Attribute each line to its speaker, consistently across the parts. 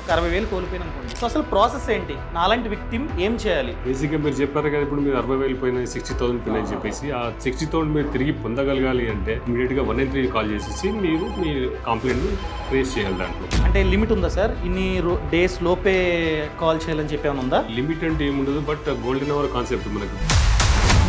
Speaker 1: 60,000 కోల్పోయిన అనుకోండి. సో అసలు ప్రాసెస్ ఏంటి? నాలాంటి విక్టిమ్ ఏం చేయాలి?
Speaker 2: బేసిక్గా మీరు చెప్పారు కదా, ఇప్పుడు మీరు 60,000 పోయినాయి, 60,000 పోయినాయి చెప్పేసి ఆ 60,000 మీరు తిరిగి పొందగలగాలి అంటే ఇమీడియట్గా 193 కాల్ చేసేసి మీరు మీ కంప్లైంట్ రేస్ చేయాలి. దాంట్లో
Speaker 1: అంటే లిమిట్ ఉందా సార్? ఇన్ని డేస్ లోపే కాల్ చేయాలని చెప్పి ఏమైనా ఉందా?
Speaker 2: లిమిట్ అంటే ఏముండదు, బట్ గోల్డెన్ అవర్ కాన్సెప్ట్ మనకు.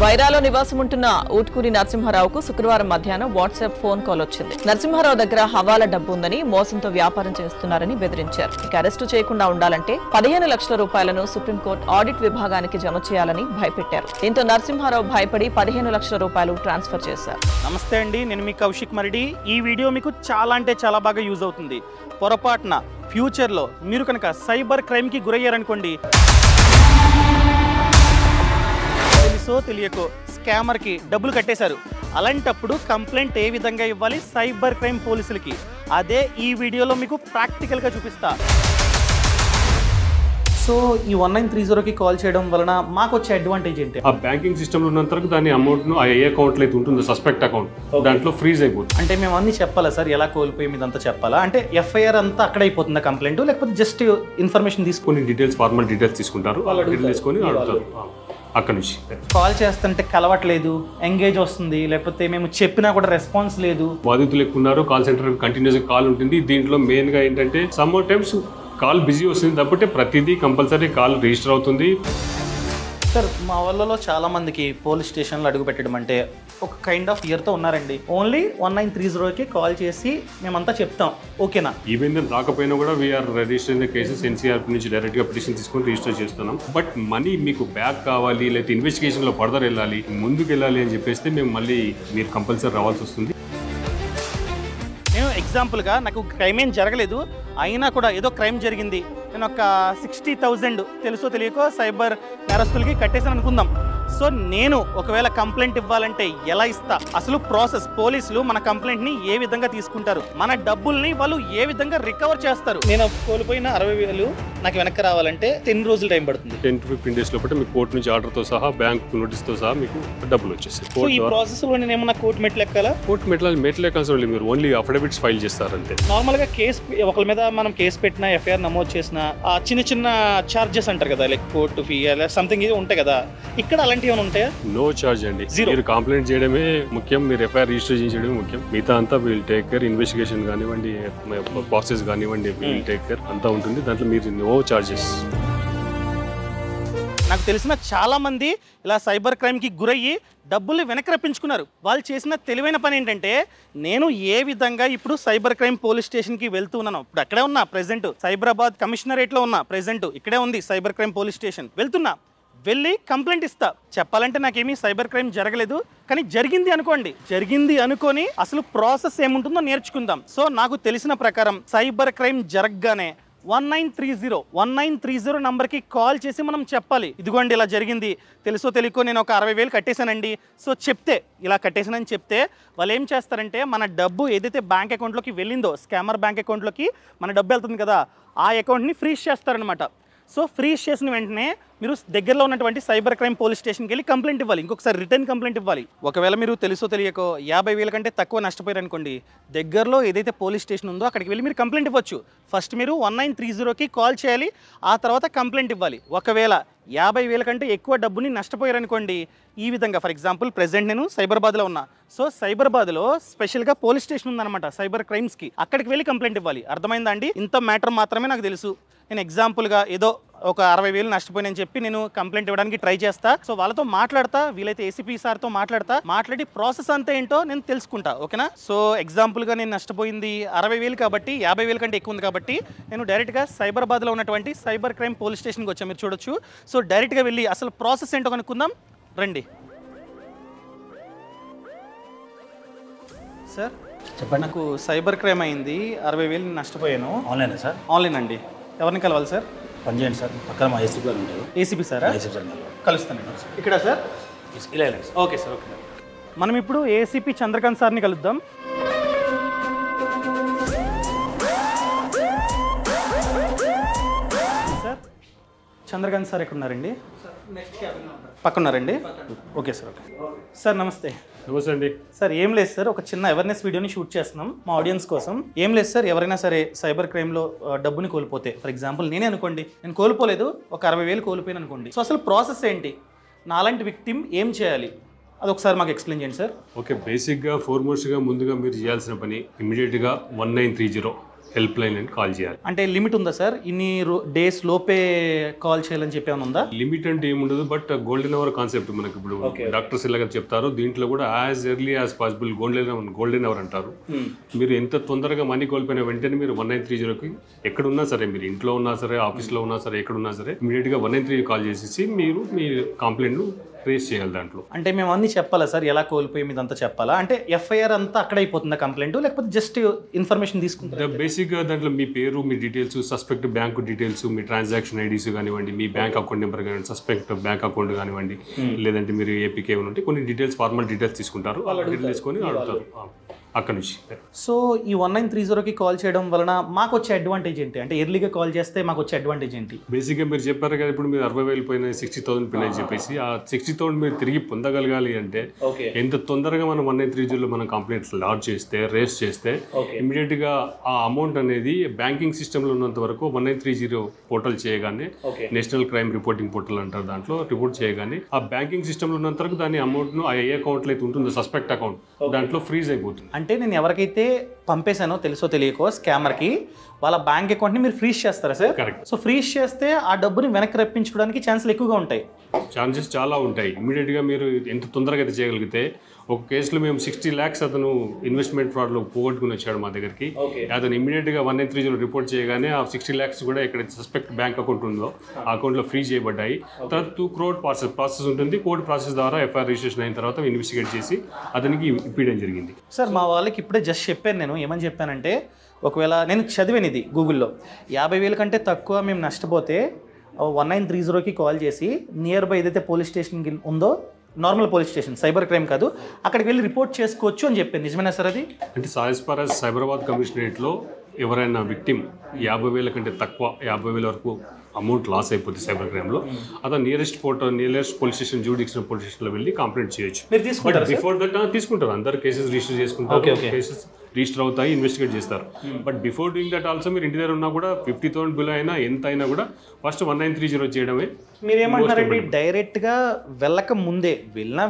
Speaker 3: వైరాలో నివాసం ఉంటున్న ఊట్కూరి నరసింహారావుకు శుక్రవారం మధ్యాహ్నం వాట్సాప్ ఫోన్ కాల్ వచ్చింది. నరసింహారావు దగ్గర హవాలా డబ్బు ఉందని, మోసంతో వ్యాపారం చేస్తున్నారని బెదిరించారు. ఇక అరెస్టు చేయకుండా ఉండాలంటే 15 లక్షల రూపాయలను సుప్రీంకోర్టు ఆడిట్ విభాగానికి జమ చేయాలని భయపెట్టారు. దీంతో నరసింహారావు భయపడి 15 లక్షల రూపాయలు ట్రాన్స్ఫర్ చేశారు.
Speaker 1: నమస్తే అండి, నేను మీ కౌశిక్ మరిడి. ఈ వీడియో మీకు చాలా అంటే చాలా బాగా యూజ్ అవుతుంది. పొరపాటున ఫ్యూచర్లో మీరు కనుక సైబర్ క్రైమ్కి గురయ్యారనుకోండి, తెలుసో తెలియకో స్కామర్కి డబ్బులు కట్టేశారు. అలాంటప్పుడు కంప్లైంట్ ఏ విధంగా ఇవ్వాలి సైబర్ క్రైమ్ పోలీసులకి, అదే ఈ వీడియోలో మీకు ప్రాక్టికల్గా చూపిస్తా. సో ఈ 1930కి కాల్ చేయడం వలన మాకు వచ్చే అడ్వాంటేజ్ ఏంటి?
Speaker 2: ఆ బ్యాంకింగ్ సిస్టమ్లో ఉన్నంత వరకు దాని అమౌంట్ను ఆ ఏ అకౌంట్లో అయితే ఉంటుందో సస్పెక్ట్ అకౌంట్ దాంట్లో ఫ్రీజ్ అయిపోతుంది.
Speaker 1: అంటే మేము అన్ని చెప్పాలా సార్? ఎలా కోల్పోయి ఇదంతా చెప్పాలా? అంటే ఎఫ్ఐఆర్ అంతా అక్కడ అయిపోతుందా కంప్లైంట్, లేకపోతే జస్ట్ ఇన్ఫర్మేషన్ తీసుకొని
Speaker 2: డీటెయిల్స్, ఫార్మల్ డీటెయిల్స్ తీసుకుంటారు, డీటెయిల్స్ తీసుకొని అడుగుతారు. అక్కడ నుంచి
Speaker 1: కాల్ చేస్తుంటే కలవట్లేదు, ఎంగేజ్ వస్తుంది, లేకపోతే మేము చెప్పినా కూడా రెస్పాన్స్ లేదు.
Speaker 2: బాధితులు ఎక్కువ ఉన్నారు, కాల్ సెంటర్ కంటిన్యూస్గా కాల్ ఉంటుంది. దీంట్లో మెయిన్గా ఏంటంటే సమ్ టైమ్స్ కాల్ బిజీ వస్తుంది తప్పితే ప్రతిదీ కంపల్సరీ కాల్ రిజిస్టర్ అవుతుంది.
Speaker 1: సార్ మా వాళ్ళలో చాలా మందికి పోలీస్ స్టేషన్లో అడుగు పెట్టడం అంటే ఒక కైండ్ ఆఫ్ ఇయర్తో ఉన్నారండి. ఓన్లీ 1930కి కాల్ చేసి మేమంతా చెప్తాం, ఓకేనా?
Speaker 2: ఈవెన్ దెన్ రాకపోయినా కూడా వీఆర్ రిజిస్టర్ కేసెస్ ఎన్సీఆర్ నుంచి డైరెక్ట్గా పిటిషన్ తీసుకొని రిజిస్టర్ చేస్తున్నాం. బట్ మనీ మీకు బ్యాక్ కావాలి, లేకపోతే ఇన్వెస్టిగేషన్లో ఫర్దర్ వెళ్ళాలి, ముందుకు వెళ్ళాలి అని చెప్పేస్తే మేము మళ్ళీ మీరు కంపల్సరీ రావాల్సి వస్తుంది.
Speaker 1: నేను ఎగ్జాంపుల్గా నాకు క్రైమ్ ఏం జరగలేదు, అయినా కూడా ఏదో క్రైమ్ జరిగింది, నేను ఒక 60,000 తెలుసో తెలియకో సైబర్ నేరస్తులకి కట్టేసాను అనుకుందాం. సో నేను ఒకవేళ కంప్లైంట్ ఇవ్వాలంటే ఎలా ఇస్తా? అసలు ప్రాసెస్, పోలీసులు మన కంప్లైంట్ని ఏ విధంగా తీసుకుంటారు, మన డబ్బుల్ని వాళ్ళు ఏ విధంగా రికవర్ చేస్తారు? నేను కోల్పోయిన 60,000 నాకు వెనక్కి రావాలంటే 10 రోజులు టైం పడుతుంది.
Speaker 2: 10 to 15 days లోపల మీకు కోర్టు నుంచి ఆర్డర్తో సహా, బ్యాంక్ నోటీస్తో సహా మీకు డబ్బులు వచ్చేస్తాయి.
Speaker 1: సో ఈ ప్రాసెస్లో నేను ఏమన్నా కోర్టు మెట్లు ఎక్కాలా?
Speaker 2: కోర్టు మెట్లు ఎక్కాల్సిన వాళ్ళు మీరు ఓన్లీ అఫిడవిట్స్ ఫైల్ చేస్తారంతే.
Speaker 1: నార్మల్గా కేసు ఒకరి మీద మనం కేసు పెట్టినా, ఎఫ్ఐఆర్ నమోదు చేసిన చిన్న చిన్న చార్జెస్ అంటారు కదా, లైక్ కోర్టు ఫీ సంథింగ్ ఇది ఉంటాయి కదా, ఇక్కడ అలాంటివి ఏమైనా ఉంటాయా?
Speaker 2: నో చార్జ్ అండి. మీరు కంప్లైంట్ చేయడమే ముఖ్యం, మీరు ఎఫ్ఐఆర్ రిజిస్టర్ చేయడమే ముఖ్యం. మిగతా అంతా విల్ టేక్ కేర్. ఇన్వెస్టిగేషన్ కానివ్వండి, ప్రాసెస్ కానివ్వండి, విల్ టేక్ కేర్, అంతా ఉంటుంది. దాంట్లో మీరు నో చార్జెస్.
Speaker 1: నాకు తెలిసిన చాలా మంది ఇలా సైబర్ క్రైమ్కి గురయ్యి డబ్బులు వెనక్కి రప్పించుకున్నారు. వాళ్ళు చేసిన తెలివైన పని ఏంటంటే, నేను ఏ విధంగా ఇప్పుడు సైబర్ క్రైమ్ పోలీస్ స్టేషన్కి వెళ్తున్నాను, ఇప్పుడు అక్కడే ఉన్నా ప్రెజెంట్, సైబరాబాద్ కమిషనరేట్లో ఉన్నా ప్రెజెంట్, ఇక్కడే ఉంది సైబర్ క్రైమ్ పోలీస్ స్టేషన్. వెళ్తున్నా, వెళ్ళి కంప్లైంట్ ఇస్తా. చెప్పాలంటే నాకేమీ సైబర్ క్రైమ్ జరగలేదు, కానీ జరిగింది అనుకోండి. జరిగింది అనుకొని అసలు ప్రాసెస్ ఏముంటుందో నేర్చుకుందాం. సో నాకు తెలిసిన ప్రకారం సైబర్ క్రైమ్ జరగగానే 1930 నంబర్కి కాల్ చేసి మనం చెప్పాలి, ఇదిగోండి ఇలా జరిగింది, తెలుసో తెలియకో నేను ఒక 60,000 కట్టేశానండి. సో చెప్తే, ఇలా కట్టేశానని చెప్తే వాళ్ళు ఏం చేస్తారంటే, మన డబ్బు ఏదైతే బ్యాంక్ అకౌంట్లోకి వెళ్ళిందో, స్కామర్ బ్యాంక్ అకౌంట్లోకి మన డబ్బు వెళ్తుంది కదా, ఆ అకౌంట్ని ఫ్రీజ్ చేస్తారనమాట. సో ఫ్రీజ్ చేసిన వెంటనే మీరు దగ్గరలో ఉన్నటువంటి సైబర్ క్రైమ్ పోలీస్ స్టేషన్కి వెళ్ళి కంప్లైంట్ ఇవ్వాలి, ఇంకొకసారి రిటర్న్ కంప్లైంట్ ఇవ్వాలి. ఒకవేళ మీరు తెలుసో తెలియకో 50,000 కంటే తక్కువ నష్టపోయారు అనుకోండి, దగ్గరలో ఏదైతే పోలీస్ స్టేషన్ ఉందో అక్కడికి వెళ్ళి మీరు కంప్లైంట్ ఇవ్వచ్చు. ఫస్ట్ మీరు 1930కి కాల్ చేయాలి, ఆ తర్వాత కంప్లైంట్ ఇవ్వాలి. ఒకవేళ 50,000 కంటే ఎక్కువ డబ్బుని నష్టపోయారనుకోండి, ఈ విధంగా, ఫర్ ఎగ్జాంపుల్ ప్రెజెంట్ నేను సైబరాబాద్లో ఉన్నా. సో సైబరాబాద్లో స్పెషల్గా పోలీస్ స్టేషన్ ఉందన్నమాట సైబర్ క్రైమ్స్కి, అక్కడికి వెళ్ళి కంప్లైంట్ ఇవ్వాలి. అర్థమైందా అండి? ఇంత మ్యాటర్ మాత్రమే నాకు తెలుసు. నేను ఎగ్జాంపుల్గా ఏదో ఒక 60,000 నష్టపోయినని చెప్పి నేను కంప్లైంట్ ఇవ్వడానికి ట్రై చేస్తా. సో వాళ్ళతో మాట్లాడతా, వీలైతే ఏసీపీ సార్తో మాట్లాడి ప్రాసెస్ అంతా ఏంటో నేను తెలుసుకుంటా, ఓకేనా? సో ఎగ్జాంపుల్గా నేను నష్టపోయింది 60,000 కాబట్టి 50,000 కంటే ఎక్కువ ఉంది కాబట్టి నేను డైరెక్ట్గా సైబరాబాద్లో ఉన్నటువంటి సైబర్ క్రైమ్ పోలీస్ స్టేషన్కి వచ్చాను, మీరు చూడొచ్చు. సో డైరెక్ట్గా వెళ్ళి అసలు ప్రాసెస్ ఏంటో కనుక్కుందాం రండి. సార్ చెప్పండి. నాకు సైబర్ క్రైమ్ అయింది, 60,000 నష్టపోయాను.
Speaker 4: Online sir?
Speaker 1: ఆన్లైన్ అండి. ఎవరిని కలవాలి సార్?
Speaker 4: పని చేయండి సార్, పక్కన మా ఏసీపీ గారు ఉంటారు.
Speaker 1: ఏసీపీ సారా?
Speaker 4: ఏసీపీ సార్
Speaker 1: కలుస్తానండి. ఇక్కడ సార్?
Speaker 4: ఇలా సార్.
Speaker 1: Okay sir, okay. మనం ఇప్పుడు ఏసీపీ చంద్రకాంత్ సార్ని కలుద్దాం. సార్ చంద్రకాంత్ సార్ ఎక్కడ ఉన్నారండి? పక్కన్నారండి? Okay sir. ఓకే సార్, నమస్తే.
Speaker 2: నమస్తే అండి.
Speaker 1: సార్ ఏం లేదు సార్, ఒక చిన్న అవేర్నెస్ వీడియోని షూట్ చేస్తున్నాం మా ఆడియన్స్ కోసం. ఏం లేదు సార్, ఎవరైనా సరే సైబర్ క్రైమ్లో డబ్బుని కోల్పోతే, ఫర్ ఎగ్జాంపుల్ నేనే అనుకోండి, నేను కోల్పోలేదు, ఒక 60,000 కోల్పోయాను అనుకోండి. సో అసలు ప్రాసెస్ ఏంటి, నాలాంటి విక్టిమ్ ఏం చేయాలి, అది ఒకసారి మాకు ఎక్స్ప్లెయిన్ చేయండి సార్.
Speaker 2: ఓకే, బేసిక్గా ఫార్మోస్ట్గా ముందుగా మీరు చేయాల్సిన పని ఇమీడియట్గా 1930 హెల్ప్ లైన్ అని కాల్ చేయాలి.
Speaker 1: అంటే లిమిట్ ఉందా సార్, ఇన్ని డేస్ లోపే కాల్ చేయాలని చెప్పి ఏమైనా ఉందా?
Speaker 2: లిమిట్ అంటే ఏముండదు, బట్ గోల్డెన్ అవర్ కాన్సెప్ట్ మనకి ఇప్పుడు డాక్టర్స్ ఇలాగ చెప్తారు. దీంట్లో కూడా as early as possible golden hour అంటారు. మీరు ఎంత తొందరగా మనీ కోల్పోయిన వెంటనే మీరు 1930కి ఎక్కడున్నా సరే, మీరు ఇంట్లో ఉన్నా సరే, ఆఫీస్లో ఉన్నా సరే, ఎక్కడున్నా సరే ఇమీడియట్గా 193 కాల్ చేసేసి మీరు మీ కంప్లైంట్ రేస్ చేయాలి. దాంట్లో
Speaker 1: అంటే మేము అన్ని చెప్పాలా సార్, ఎలా కోల్పోయి మీదంతా చెప్పాలా? అంటే ఎఫ్ఐఆర్ అంతా అక్కడ అయిపోతుందా కంప్లైంట్, లేకపోతే జస్ట్ ఇన్ఫర్మేషన్ తీసుకుంటారా?
Speaker 2: బేసిక్గా దాంట్లో మీ పేరు, మీ డీటెయిల్స్, సస్పెక్ట్ బ్యాంకు డీటెయిల్స్, మీ ట్రాన్సాక్షన్ ఐడీస్ కానివ్వండి, మీ బ్యాంక్ అకౌంట్ నెంబర్ కానివ్వండి, సస్పెక్ట్ బ్యాంక్ అకౌంట్ కానివ్వండి, లేదంటే మీరు ఏపీకే ఉంటే కొన్ని డీటెయిల్స్, ఫార్మల్ డీటెయిల్స్ తీసుకుంటారు, తీసుకొని అడుగుతారు అక్కడ నుంచి.
Speaker 1: సో ఈ 1930కి కాల్ చేయడం వలన మాకు వచ్చే అడ్వాంటేజ్ ఏంటి, అంటే ఎర్లీగా కాల్ చేస్తే మాకు వచ్చే అడ్వాంటేజ్ ఏంటి?
Speaker 2: బేసిక్గా మీరు చెప్పారు కదా, ఇప్పుడు మీరు 60,000 పోయినాయి, 60,000 పోయినాయి చెప్పేసి, ఆ 60,000 మీరు తిరిగి పొందగలగాలి అంటే ఎంత తొందరగా మనం 1930లో మనం కంప్లైంట్స్ లాడ్జ్ చేస్తే, రేస్ చేస్తే ఇమీడియట్గా ఆ అమౌంట్ అనేది బ్యాంకింగ్ సిస్టంలో ఉన్నంత వరకు 1930 పోర్టల్ చేయగానే, నేషనల్ క్రైమ్ రిపోర్టింగ్ పోర్టల్ అంటారు, దాంట్లో రిపోర్ట్ చేయగానే ఆ బ్యాంకింగ్ సిస్టంలో ఉన్నంత వరకు దాని అమౌంట్ను ఆ ఏ అకౌంట్లో అయితే ఉంటుందో సస్పెక్ట్ అకౌంట్ దాంట్లో ఫ్రీజ్ అయిపోతుంది.
Speaker 1: అంటే నేను ఎవరికైతే పంపేశానో తెలుసో తెలియకో స్కామర్కి, వాళ్ళ బ్యాంక్ అకౌంట్ని మీరు ఫ్రీజ్ చేస్తారా సార్?
Speaker 2: కరెక్ట్.
Speaker 1: సో ఫ్రీజ్ చేస్తే ఆ డబ్బుని వెనక్కి రప్పించుకోవడానికి ఛాన్సులు ఎక్కువగా ఉంటాయి.
Speaker 2: ఛాన్సెస్ చాలా ఉంటాయి. ఇమీడియట్గా మీరు ఎంత తొందరగా అయితే చేయగలిగితే, ఒక కేసులో మేము 60 lakhs అతను ఇన్వెస్ట్మెంట్ ఫ్రాడ్లో పోగొట్టుకుని వచ్చాడు మా దగ్గరికి. అతను ఇమీడియట్గా 1930 రిపోర్ట్ చేయగానే ఆ 60 lakhs కూడా ఎక్కడైతే సస్పెక్ట్ బ్యాంక్ అకౌంట్ ఉందో ఆ అకౌంట్లో ఫ్రీ చేయబడ్డాయి. తర్వాత 2 crore ప్రాసెస్ ఉంటుంది. కోర్టు ప్రాసెస్ ద్వారా ఎఫ్ఐఆర్ రిజిస్ట్రేషన్ అయిన తర్వాత ఇన్వెస్టిగేట్ చేసి అతనికి ఇప్పించడం జరిగింది.
Speaker 1: సార్ మా వాళ్ళకి ఇప్పుడే జస్ట్ చెప్పాను, నేను ఏమని చెప్పానంటే, ఒకవేళ నేను చదివాను ఇది గూగుల్లో, 50,000 కంటే తక్కువ మేము నష్టపోతే 1930కి కాల్ చేసి నియర్ బై ఏదైతే పోలీస్ స్టేషన్ ఉందో, normal police station, cyber crime కాదు, అక్కడికి వెళ్ళి రిపోర్ట్ చేసుకోవచ్చు అని చెప్పాను. నిజమేనా సార్ అది?
Speaker 2: అంటే యాజ్ ఫార్ యాజ్ సైబరాబాద్ కమిషనరేట్లో ఎవరైనా విక్టిమ్ 50,000 కంటే తక్కువ, 50,000 వరకు అమౌంట్ లాస్ అయిపోతుంది సైబర్ క్రైమ్లో, అతను nearest police station, judicial police స్టేషన్లో వెళ్ళి కంప్లైంట్ చేయొచ్చు.
Speaker 1: బట్
Speaker 2: బిఫోర్ దట్ తీసుకుంటారు, అందరు కేసెస్ రిజిస్టర్ చేసుకుంటారు, కేసెస్ రిజిస్టర్ అవుతాయి, ఇన్వెస్టిగేట్ చేస్తారు. But before doing that also మీరు ఇంటి దగ్గర ఉన్నా కూడా 50,000 బిల్ అయినా ఎంత అయినా కూడా ఫస్ట్ 1930 చేయడమే.
Speaker 1: మీరేమంటున్నారండి, డైరెక్ట్గా వెళ్ళక ముందే,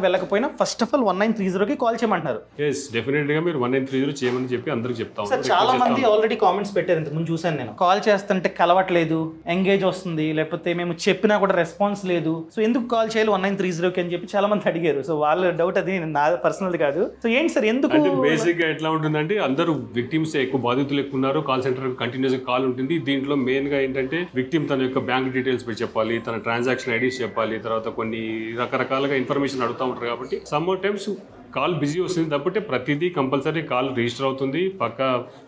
Speaker 1: వెళ్ళకపోయినా ఫస్ట్ ఆఫ్ ఆల్ 1930కి కాల్ చేయమంటున్నారు?
Speaker 2: ఎస్, డెఫినెట్గా మీరు 1930 చేయమని చెప్పి అందరికి చెప్తాం.
Speaker 1: సార్ చాలా మంది ఆల్రెడీ కామెంట్స్ పెట్టారు, ఇంతకు ముందు చూసాను నేను, కాల్ చేస్తుంటే కలవట్లేదు, ఎంగేజ్ వస్తుంది, లేకపోతే మేము చెప్పినా కూడా రెస్పాన్స్ లేదు, సో ఎందుకు కాల్ చేయాలి 1930కి అని చెప్పి చాలా మంది అడిగారు. సో వాళ్ళ డౌట్ అది, నా పర్సనల్ కాదు. సో ఏంటి సార్, ఎందుకు?
Speaker 2: అంటే బేసిక్గా ఎట్లా ఉంటుందంటే, అందరూ విక్టిమ్స్ ఎక్కువ బాధితులు ఎక్కువ ఉన్నారు, కాల్ సెంటర్ కంటిన్యూస్ కాల్ ఉంటుంది. దీంట్లో మెయిన్ గా ఏంటంటే విక్టిమ్ తన యొక్క బ్యాంక్ డీటెయిల్స్ పెట్టి చెప్పాలి, తన ట్రాన్సాక్షన్ ఐడీస్ చెప్పాలి, తర్వాత కొన్ని రకరకాలుగా ఇన్ఫర్మేషన్ అడుగుతూ ఉంటారు. కాబట్టి సమ్ టైమ్స్ కాల్ బిజీ వస్తుంది తప్పితే ప్రతిదీ కంపల్సరీ కాల్ రిజిస్టర్ అవుతుంది, పక్క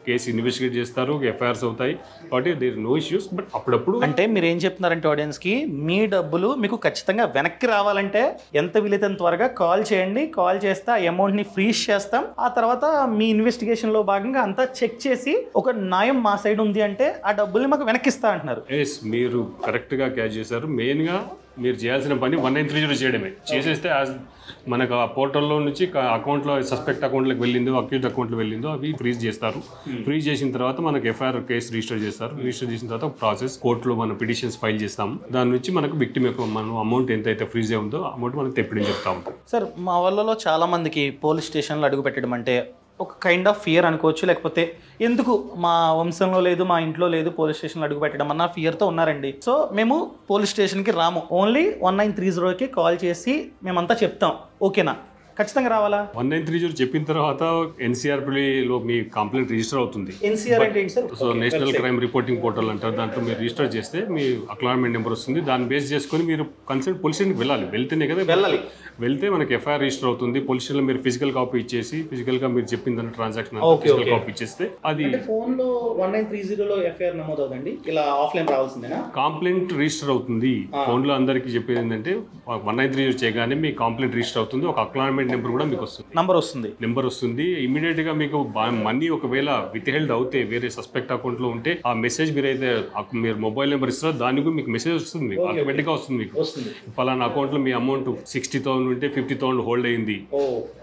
Speaker 2: కేసు ఇన్వెస్టిగేట్ చేస్తారు, ఎఫ్ఐఆర్స్ అవుతాయి. కాబట్టి దేర్ నో ఇష్యూస్. బట్ అప్పుడప్పుడు
Speaker 1: అంటే మీరు ఏం చెప్తున్నారంటే ఆడియన్స్కి, మీ డబ్బులు మీకు ఖచ్చితంగా వెనక్కి రావాలంటే ఎంత వీలైతే త్వరగా కాల్ చేయండి, కాల్ చేస్తే ఆ అమౌంట్ని ఫ్రీజ్ చేస్తాం, ఆ తర్వాత మీ ఇన్వెస్టిగేషన్లో భాగంగా అంతా చెక్ చేసి ఒక న్యాయం మా సైడ్ ఉంది అంటే ఆ డబ్బుల్ని మాకు వెనక్కిస్తా అంటున్నారు.
Speaker 2: ఎస్, మీరు కరెక్ట్గా క్యాచ్ చేశారు. మెయిన్గా మీరు చేయాల్సిన పని 1930 చేయడమే. చేసేస్తే మనకు ఆ పోర్టల్లో నుంచి అకౌంట్లో సస్పెక్ట్ అకౌంట్లోకి వెళ్ళిందో, అక్యూజ్డ్ అకౌంట్లో వెళ్ళిందో అవి ఫ్రీజ్ చేస్తారు. ఫ్రీజ్ చేసిన తర్వాత మనకు ఎఫ్ఐఆర్ కేసు రిజిస్టర్ చేస్తారు. రిజిస్టర్ చేసిన తర్వాత ప్రాసెస్ కోర్టులో మనం పిటిషన్స్ ఫైల్ చేస్తాము. దాని నుంచి మనకు విక్టిమ్ యొక్క మనం అమౌంట్ ఎంతైతే ఫ్రీజ్ అయి ఉందో అమౌంట్ మనకు తెప్పడం చెప్తా ఉంటాం.
Speaker 1: సార్ మా వాళ్ళలో చాలా మందికి పోలీస్ స్టేషన్లో అడుగు పెట్టడం అంటే ఒక కైండ్ ఆఫ్ ఫియర్ అనుకోవచ్చు, లేకపోతే ఎందుకు మా వంశంలో లేదు, మా ఇంట్లో లేదు, పోలీస్ స్టేషన్లో అడుగు పెట్టడం అన్న ఫియర్తో ఉన్నారండి. సో మేము పోలీస్ స్టేషన్కి రాము, ఓన్లీ 1930కి కాల్ చేసి మేమంతా చెప్తాం, ఓకేనా? ఖచ్చితంగా రావాలా?
Speaker 2: 1930 చెప్పిన తర్వాత ఎన్సీఆర్పీలో మీ కంప్లైంట్ రిజిస్టర్ అవుతుంది.
Speaker 1: ఎన్సీఆర్ అంటే ఏంటి sir?
Speaker 2: So national crime reporting portal అంటారు. దాంట్లో మీరు రిజిస్టర్ చేస్తే మీ అక్నాలెడ్జ్మెంట్ నెంబర్ వస్తుంది. దాన్ని బేస్ చేసుకొని మీరు కన్సర్న్ పోలీస్ స్టేషన్కి వెళ్ళాలి. వెళ్తేనే కదా వెళ్తే మనకి ఎఫ్ఐఆర్ రిజిస్టర్ అవుతుంది. పోలీస్ స్టేషన్లో మీరు ఫిజికల్ కాపీ ఇచ్చేసి, ఫిజికల్గా మీరు చెప్పిన ట్రాన్సాక్షన్ ఫిజికల్ కాపీ ఇచ్చేస్తే అది
Speaker 1: ఫోన్లో 1930లో ఎఫ్ఐఆర్ నమోదు అవుతుంది. ఇలా ఆఫ్లైన్ రావాల్సిందేనా?
Speaker 2: కంప్లైంట్ రిజిస్టర్ అవుతుంది. ఫోన్లో అందరికీ చెప్పేది ఏంటంటే 1930 చేయగానే మీ కంప్లైంట్ రిజిస్టర్ అవుతుంది. ఒక అక్నాలెడ్జ్మెంట్ నెంబర్ కూడా మీకు వస్తుంది.
Speaker 1: నెంబర్
Speaker 2: వస్తుంది ఇమీడియట్గా మీకు మనీ ఒకవేళ విత్హెల్డ్ అవుతే వేరే సస్పెక్ట్ అకౌంట్లో ఉంటే ఆ మెసేజ్ మీరు మొబైల్ నెంబర్ ఇస్తారో దానికి మీకు మెసేజ్ వస్తుంది, మీకు ఆటోమేటిక్గా వస్తుంది. మీకు ఫలానా అకౌంట్లో మీ అమౌంట్ 60,000 ఉంటే 50,000 హోల్డ్ అయింది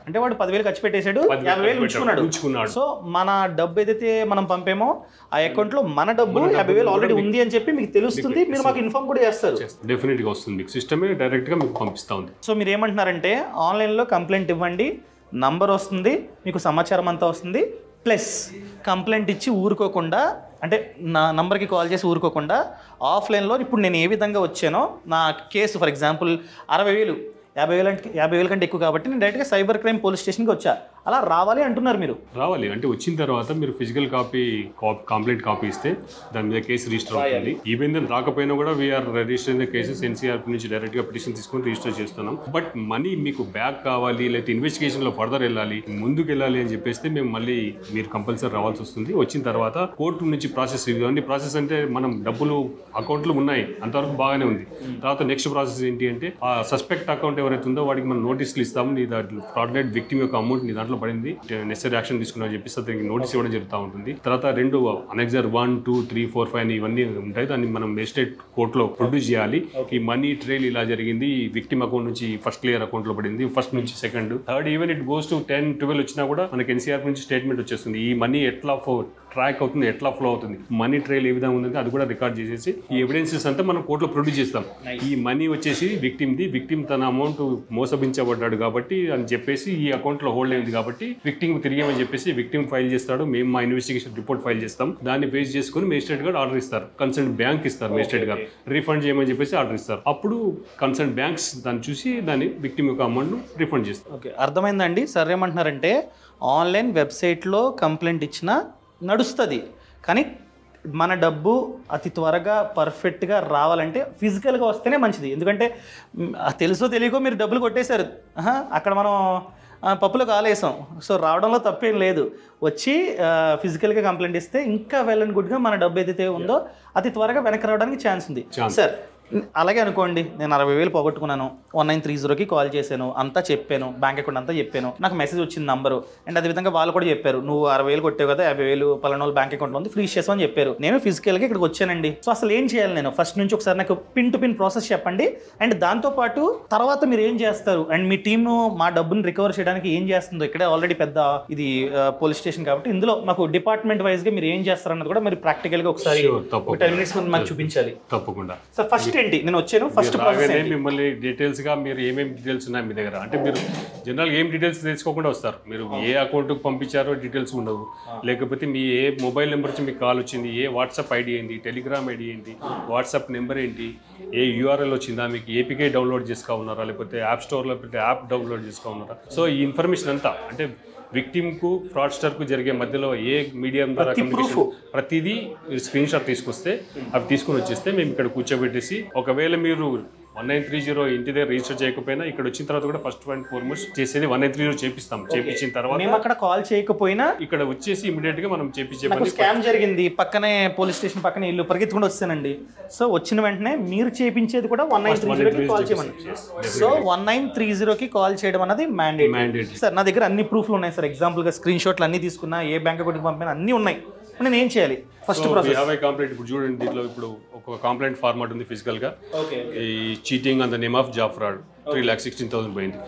Speaker 1: అంటే వాడు 10,000 ఖర్చు పెట్టేశాడు, 50,000 ఉంచుకున్నాడు. సో మన డబ్బు ఏదైతే మనం పంపేమో ఆ అకౌంట్ లో మన డబ్బు 50,000 ఆల్రెడీ ఉంది అని చెప్పి మీకు తెలుస్తుంది, మీరు మాకు ఇన్ఫార్మ్ కూడా చేస్తారు.
Speaker 2: డెఫినెట్ గా వస్తుంది, మీకు సిస్టమే డైరెక్ట్ గా మీకు పంపిస్తా ఉంది.
Speaker 1: సో మీరు ఏమంటున్నారంటే ఆన్లైన్ లో కంప్లైంట్ ఇవ్వండి, నంబర్ వస్తుంది, మీకు సమాచారం అంతా వస్తుంది, ప్లస్ కంప్లైంట్ ఇచ్చి ఊరుకోకుండా అంటే నా నంబర్కి కాల్ చేసి ఊరుకోకుండా ఆఫ్లైన్లో ఇప్పుడు నేను ఏ విధంగా వచ్చానో నా కేసు ఫర్ ఎగ్జాంపుల్ 60,000 50,000 కంటే ఎక్కువ కాబట్టి నేను డైరెక్ట్గా సైబర్ క్రైమ్ పోలీస్ స్టేషన్కి వచ్చా, అలా రావాలి అంటున్నారు మీరు.
Speaker 2: రావాలి అంటే వచ్చిన తర్వాత మీరు ఫిజికల్ కంప్లైంట్ కాపీ ఇస్తే దాని మీద కేసు రిజిస్టర్ అవుతుంది. ఈవెన్ దెన్ రాకపోయినా కూడా వీఆర్ రిజిస్టర్ కేసెస్ ఎన్సీఆర్పీ నుంచి డైరెక్ట్గా పిటిషన్ తీసుకొని రిజిస్టర్ చేస్తున్నాం. బట్ మనీ మీకు బ్యాక్ కావాలి లేకపోతే ఇన్వెస్టిగేషన్లో ఫర్దర్ వెళ్ళాలి, ముందుకు వెళ్ళాలి అని చెప్పేస్తే మేము మళ్ళీ మీరు కంపల్సరీ రావాల్సి వస్తుంది. వచ్చిన తర్వాత కోర్టు నుంచి ప్రాసెస్ ఇవన్నీ ప్రాసెస్ అంటే మనం డబ్బులు అకౌంట్లో ఉన్నాయి అంతవరకు బాగానే ఉంది. తర్వాత నెక్స్ట్ ప్రాసెస్ ఏంటి అంటే ఆ సస్పెక్ట్ అకౌంట్ ఎవరైతే ఉందో వాడికి మనం నోటీసులు ఇస్తాము, నీ దాంట్లో ఫ్రాడ్లెట్ విక్టిమ్ యొక్క అమౌంట్ నీ దాంట్లో పడింది, నెసరీ యాక్షన్ తీసుకున్నామని చెప్పేసి అతనికి నోటీస్ ఇవ్వడం జరుగుతూ ఉంటుంది. తర్వాత 2 అనెక్సర్ 1, 2, 3, 4, 5 ఇవన్నీ ఉంటాయి, దాన్ని మనం మేజిస్ట్రేట్ కోర్టులో ప్రొడ్యూస్ చేయాలి. ఈ మనీ ట్రైల్ ఇలా జరిగింది, విక్టిమ్ అకౌంట్ నుంచి ఫస్ట్ క్లియర్ అకౌంట్లో పడింది, ఫస్ట్ నుంచి second, third, even it goes to 10, 12 వచ్చినా కూడా మనకి ఎన్సీఆర్ నుంచి స్టేట్మెంట్ వచ్చేస్తుంది. ఈ మనీ ఎట్లా ట్రాక్ అవుతుంది, ఎట్లా ఫ్లో అవుతుంది, మనీ ట్రైల్ ఏ విధంగా ఉందంటే అది కూడా రికార్డ్ చేసేసి ఈ ఎవిడెన్సెస్ అంతా మనం కోర్టులో ప్రొడ్యూస్ చేస్తాం. ఈ మనీ వచ్చేసి విక్టిమ్ తన అమౌంట్ మోసగించబడ్డాడు కాబట్టి అని చెప్పేసి ఈ అకౌంట్లో హోల్డ్ అయింది కాబట్టి విక్టిమ్ తిరిగేమని చెప్పేసి విక్టిమ్ ఫైల్ చేస్తాడు, మేము మా ఇన్వెస్టిగేషన్ రిపోర్ట్ ఫైల్ చేస్తాం, దాన్ని బేస్ చేసుకుని మేజిస్ట్రేట్ గారు ఆర్డర్ ఇస్తారు, కన్సర్న్ బ్యాంక్ ఇస్తారు, మేజిస్ట్రేట్ గారు రీఫండ్ చేయమని చెప్పేసి ఆర్డర్ ఇస్తారు. అప్పుడు కన్సర్న్ బ్యాంక్స్ దాన్ని చూసి దాన్ని విక్టిమ్ యొక్క అమౌంట్ను రీఫండ్ చేస్తారు.
Speaker 1: ఓకే, అర్థమైందండి. సార్ ఏమంటున్నారంటే ఆన్లైన్ వెబ్సైట్లో కంప్లైంట్ ఇచ్చినా నడుస్తుంది, కానీ మన డబ్బు అతి త్వరగా పర్ఫెక్ట్గా రావాలంటే ఫిజికల్గా వస్తేనే మంచిది. ఎందుకంటే తెలుసో తెలియకో మీరు డబ్బులు కొట్టేశారు, అక్కడ మనం పప్పులో కాలేసాం. సో రావడంలో తప్పేం లేదు, వచ్చి ఫిజికల్గా కంప్లైంట్ ఇస్తే ఇంకా వెల్ అండ్ గుడ్గా మన డబ్బు ఏదైతే ఉందో అతి త్వరగా వెనక్కి రావడానికి ఛాన్స్ ఉంది. సార్ అలాగే అనుకోండి, నేను 60,000 పోగొట్టుకున్నాను, 1930కి కాల్ చేశాను, అంతా చెప్పాను, బ్యాంక్ అకౌంట్ అంతా చెప్పాను, నాకు మెసేజ్ వచ్చింది నంబరు, అండ్ అదేవిధంగా వాళ్ళు కూడా చెప్పారు నువ్వు 60,000 కొట్టావు కదా, 50,000 పలానా వాళ్ళ బ్యాంక్ అకౌంట్లో ఉంది, ఫ్రీజ్ చేసామని చెప్పారు. నేను ఫిజికల్గా ఇక్కడికి వచ్చానండి. సో అసలు ఏం చేయాలి నేను? ఫస్ట్ నుంచి ఒకసారి నాకు పిన్ టు పిన్ ప్రాసెస్ చెప్పండి, అండ్ దాంతోపాటు తర్వాత మీరు ఏం చేస్తారు, అండ్ మీ టీమ్ మా డబ్బుని రికవర్ చేయడానికి ఏం చేస్తుందో, ఇక్కడే ఆల్రెడీ పెద్ద ఇది పోలీస్ స్టేషన్ కాబట్టి ఇందులో మాకు డిపార్ట్మెంట్ వైజ్గా మీరు ఏం చేస్తారన్నది కూడా మీరు ప్రాక్టికల్గా ఒకసారి 10 minutes మాకు చూపించాలి.
Speaker 2: తప్పకుండా
Speaker 1: సార్ ఫస్ట్ ఏంటి, నేను వచ్చాను ఫస్ట్
Speaker 2: మిమ్మల్ని డీటెయిల్స్ గా మీరు ఏమేమి డీటెయిల్స్ ఉన్నాయి మీ దగ్గర అంటే మీరు జనరల్ ఏం డీటెయిల్స్ తెలుసుకోకుండా వస్తారు. మీరు ఏ అకౌంట్కి పంపించారో డీటెయిల్స్ ఉండవు, లేకపోతే మీ ఏ మొబైల్ నెంబర్ నుంచి మీకు కాల్ వచ్చింది, ఏ వాట్సాప్ ఐడి ఏంటి, టెలిగ్రామ్ ఐడి ఏంటి, వాట్సాప్ నెంబర్ ఏంటి, ఏ యూఆర్ఎల్ వచ్చిందా, మీకు ఏపీకే డౌన్లోడ్ చేసుకో ఉన్నారా, లేకపోతే యాప్ స్టోర్లో పెట్టి యాప్ డౌన్లోడ్ చేసుకో ఉన్నారా. సో ఈ ఇన్ఫర్మేషన్ అంతా అంటే విక్టిమ్కు ఫ్రాడ్స్టర్కు జరిగే మధ్యలో ఏ మీడియం ద్వారా కమ్యూనికేషన్ ప్రతిదీ మీరు స్క్రీన్ షాట్ తీసుకొస్తే అవి తీసుకుని వచ్చేస్తే మేము ఇక్కడ కూర్చోబెట్టేసి ఒకవేళ మీరు 1930 ఇంటి దగ్గర రిజిస్టర్ చేయకపోయినా ఇక్కడ వచ్చిన తర్వాత కూడా ఫస్ట్ అండ్ ఫార్మోస్ట్ చేసేది 1930 చేపిస్తాం. చేపించిన తర్వాత
Speaker 1: మేము అక్కడ కాల్ చేయకపోయినా
Speaker 2: ఇక్కడ వచ్చేసి ఇమీడియట్ గా మనం చేపించే
Speaker 1: స్కామ్ జరిగింది, పక్కనే పోలీస్ స్టేషన్ పక్కనే ఇల్లు పరిగెత్తుకుంటూ వస్తానండి. సో వచ్చిన వెంటనే మీరు చేపించేది కూడా 1930కి కాల్ చేయమని. సో 1930కి కాల్ చేయడం అన్నది మ్యాండేట్. సార్ నా దగ్గర అన్ని ప్రూఫ్లు ఉన్నాయి సార్, ఎగ్జాంపుల్ గా స్క్రీన్ షాట్లు అన్ని తీసుకున్నా, ఏ బ్యాంక్ అకౌంట్కి పంపినా అన్ని ఉన్నాయి. నేను ఏం చేయాలి ఫస్ట్ ప్రాసెస్?
Speaker 2: కంప్లైంట్ ఇప్పుడు చూడండి, దీంట్లో ఇప్పుడు ఒక కంప్లైంట్ ఫార్మాట్ ఉంది ఫిజికల్ గా, ఈ cheating on the name of job fraud 3,16,000 పోయింది.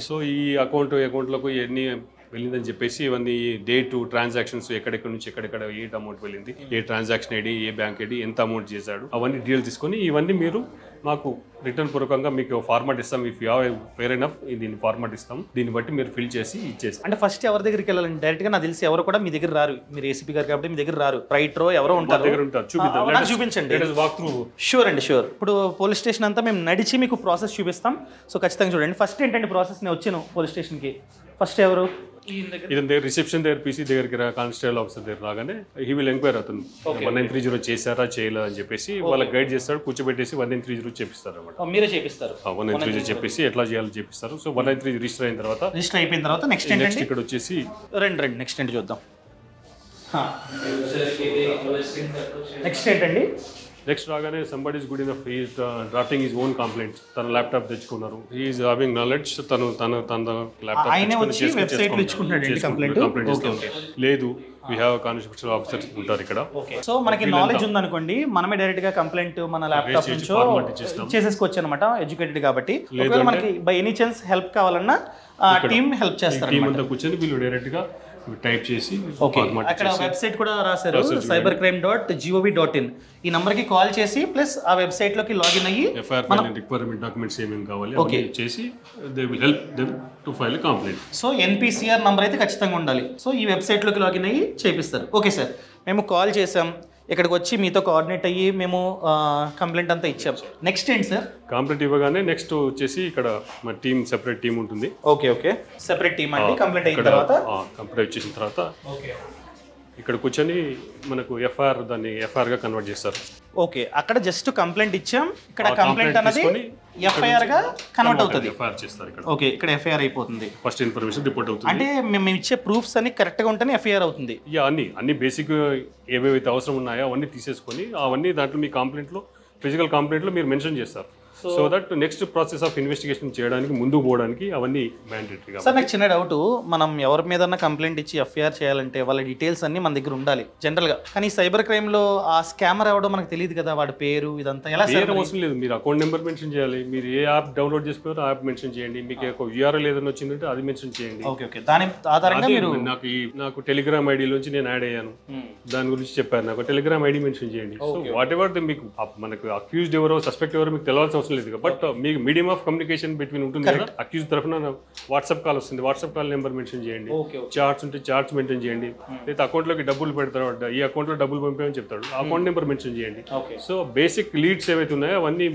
Speaker 2: సో ఈ అకౌంట్లకు ఎన్ని వెళ్ళిందని చెప్పేసి ఇవన్నీ డేటు, ట్రాన్సాక్షన్స్, ఎక్కడెక్కడ నుంచి ఎక్కడెక్కడ ఏ అమౌంట్ వెళ్ళింది, ఏ ట్రాన్సాక్షన్ ఐడి, ఏ బ్యాంక్ ఐడి, ఎంత అమౌంట్ చేశాడు, అవన్నీ డీటెయిల్ తీసుకొని ఇవన్నీ మీరు మాకు రిటర్న్ పూర్వకంగా మీకు ఫార్మాట్ ఇస్తాం. If you have fair enough దీన్ని ఫార్మాట్ ఇస్తాం, దీన్ని బట్టి మీరు ఫిల్ చేసి ఇచ్చేస్తాం.
Speaker 1: అంటే ఫస్ట్ ఎవరి దగ్గరికి వెళ్ళాలండి? డైరెక్ట్ గా నాకు తెలిసి ఎవరు కూడా మీ దగ్గర రారు, మీరు ఏసీపీ గారు కాబట్టి మీ దగ్గర రారు, రైటరో ఎవరో ఉంటారు. చూపించండి. షూర్ అండి, షూర్. ఇప్పుడు పోలీస్ స్టేషన్ అంతా మేము నడిచి మీకు ప్రాసెస్ చూపిస్తాం. సో ఖచ్చితంగా చూడండి. ఫస్ట్ ఏంటంటే ప్రాసెస్, నేను వచ్చాను పోలీస్ స్టేషన్కి, ఫస్ట్ ఎవరు
Speaker 2: ఇతని దగ్గర రిసెప్షన్ దగ్గర పీసీ దగ్గరికి కానిస్టేబుల్ ఆఫీసర్ దగ్గర రాగానే హీ విల్ ఎంక్వైర్ అతను 1930 చేశారా చేయలేదా అని చెప్పేసి వాళ్ళకి గైడ్ చేస్తాడు, కూర్చోబెట్టేసి 1930 చేపిస్తారు అనమాట.
Speaker 1: మీరే చేపిస్తారు
Speaker 2: 1930 చెప్పేసి ఎట్లా చేయాలో చేపిస్తారు. సో 1930 రిజిస్టర్ అయిన తర్వాత
Speaker 1: నెక్స్ట్
Speaker 2: ఇక్కడ వచ్చేసి
Speaker 1: రండి నెక్స్ట్ ఏంటి చూద్దాం. నెక్స్ట్ ఏంటండి,
Speaker 2: నెక్స్ట్ రాగానే somebody is good enough is drafting is own complaint, తన ల్యాప్టాప్ తెచ్చుకున్నారు, ఈజ్ హావింగ్ నాలెడ్జ్, తన
Speaker 1: ఆయనే వచ్చి వెబ్సైట్ లో ఇచ్చుకుంటున్నాడు కంప్లైంట్.
Speaker 2: లేదు, వీ హ్యావ్ కాన్స్టిట్యూషనల్ ఆఫీసర్ ఉంటారు ఇక్కడ.
Speaker 1: సో మనకి నాలెడ్జ్ ఉందనుకోండి, మనమే డైరెక్ట్ గా కంప్లైంట్ మన ల్యాప్టాప్ నుంచో చేసేసుకోవచ్చు అనమాట, ఎడ్యుకేటెడ్ కాబట్టి. ఒకవేళ మనకి బై ఎనీ ఛాన్స్ హెల్ప్ కావాలన్నా టీమ్ హెల్ప్ చేస్తారు.
Speaker 2: టీమ్ అంతా కూర్చొని వీళ్ళు డైరెక్ట్ గా టైప్ చేసి
Speaker 1: అక్కడ వెబ్సైట్ కూడా రాశారు, cybercrime.gov.in. ఈ నంబర్ కి కాల్ చేసి ప్లస్ ఆ వెబ్సైట్ లోకి లాగిన్ అయ్యి
Speaker 2: ఎఫ్ఐఆర్ రిక్వైర్మెంట్ డాక్యుమెంట్స్ ఏమేమి కావాలి అవన్నీ చేసి they will help them to file a complaint.
Speaker 1: So NPCR number అయితే ఖచ్చితంగా ఉండాలి. సో ఈ వెబ్సైట్ లోకి లాగిన్ అయ్యి చేపిస్తారు. ఓకే సార్, మేము కాల్ చేసాం, ఇక్కడికి వచ్చి మీతో కోఆర్డినేట్ అయ్యి మేము కంప్లైంట్ అంతా ఇచ్చాం. నెక్స్ట్ ఏంటి సార్?
Speaker 2: కంప్లైంట్ ఇవ్వగానే నెక్స్ట్ వచ్చేసి ఇక్కడ మా టీమ్ సెపరేట్ టీమ్ ఉంటుంది.
Speaker 1: ఓకే సెపరేట్ టీమ్ అండి. కంప్లైంట్ అయిన తర్వాత
Speaker 2: కంప్లైంట్ వచ్చేసిన తర్వాత ఇక్కడ కూర్చొని మనకు దాన్ని ఎఫ్ఐఆర్ గా కన్వర్ట్ చేస్తారు.
Speaker 1: ఓకే, అక్కడ జస్ట్ కంప్లైంట్ ఇచ్చాం, ఇక్కడ కంప్లైంట్ అనేది ఎఫ్ఐఆర్ గా కన్వర్ట్ అవుతుంది.
Speaker 2: ఎఫ్ఐఆర్ చేస్తారు ఇక్కడ.
Speaker 1: ఓకే, ఇక్కడ ఎఫ్ఐఆర్ అయిపోతుంది.
Speaker 2: ఫస్ట్ ఇన్ఫర్మేషన్ రిపోర్ట్ అవుతుంది.
Speaker 1: అంటే మేము ఇచ్చే ప్రూఫ్స్ అన్ని కరెక్ట్ గా ఉంటేనే ఎఫ్ఐఆర్ అవుతుంది.
Speaker 2: అన్ని బేసిక్ ఏవేవైతే అవసరం ఉన్నాయో అవన్నీ తీసేసుకొని అవన్నీ దాంట్లో మీ కంప్లైంట్ లో ఫిజికల్ కంప్లైంట్ లో మీరు మెన్షన్ చేస్తారు. So that next process of investigation చేయడానికి ముందుకు పోవడానికి అవన్నీ మ్యాండేటరీ.
Speaker 1: సార్ నాకు చిన్న డౌట్, మనం ఎవరి మీద కంప్లైంట్ ఇచ్చి ఎఫ్ఐఆర్ చేయాలంటే వాళ్ళ డీటెయిల్స్ అన్ని మన దగ్గర ఉండాలి జనరల్ గా. కానీ సైబర్ క్రైమ్ లో ఆ స్కామర్ ఎవడో మనకు తెలియదు కదా, వాడి పేరు ఇదంతా ఎలా?
Speaker 2: అవసరం లేదు, మీరు అకౌంట్ నెంబర్ మెన్షన్ చేయాలి, మీరు ఏ యాప్ డౌన్లోడ్ చేసుకున్నారో ఆ యాప్ మెన్షన్ చేయండి, మీకు ఒక URL ఏదైనా వచ్చిందంటే అది మెన్షన్ చేయండి.
Speaker 1: ఓకే, దాని ఆధారంగా మీరు
Speaker 2: నాకు టెలిగ్రామ్ ఐడి నుంచి నేను యాడ్ అయ్యాను, దాని గురించి చెప్పారు, నాకు టెలిగ్రామ్ ఐడి మెన్షన్ చేయండి. సో వాట్ ఎవర్ మీకు మనకు అక్యూజ్డ్ ఎవరో సస్పెక్ట్ ఎవరో మీకు తెలియాల్సిన అవసరం లేదు. బట్ మీకు మీడియం ఆఫ్ కమ్యూనికేషన్ బిట్వీన్ ఉంటుంది కదా, అక్యూజ్ తరఫున వాట్సాప్ కాల్ వస్తుంది, వాట్సాప్ కాల్ నెంబర్ మెన్షన్ చేయండి, చార్ట్స్ ఉంటే చార్ట్స్ మెన్షన్ చేయండి, లేదా అకౌంట్లోకి డబ్బులు పెడతాడు, ఈ అకౌంట్లో డబ్బులు పంపామని చెప్తాడు, ఆ అకౌంట్ నెంబర్ మెన్షన్ చేయండి. సో బేసిక్ లీడ్స్ ఏవైతే ఉన్నాయో అవన్నీ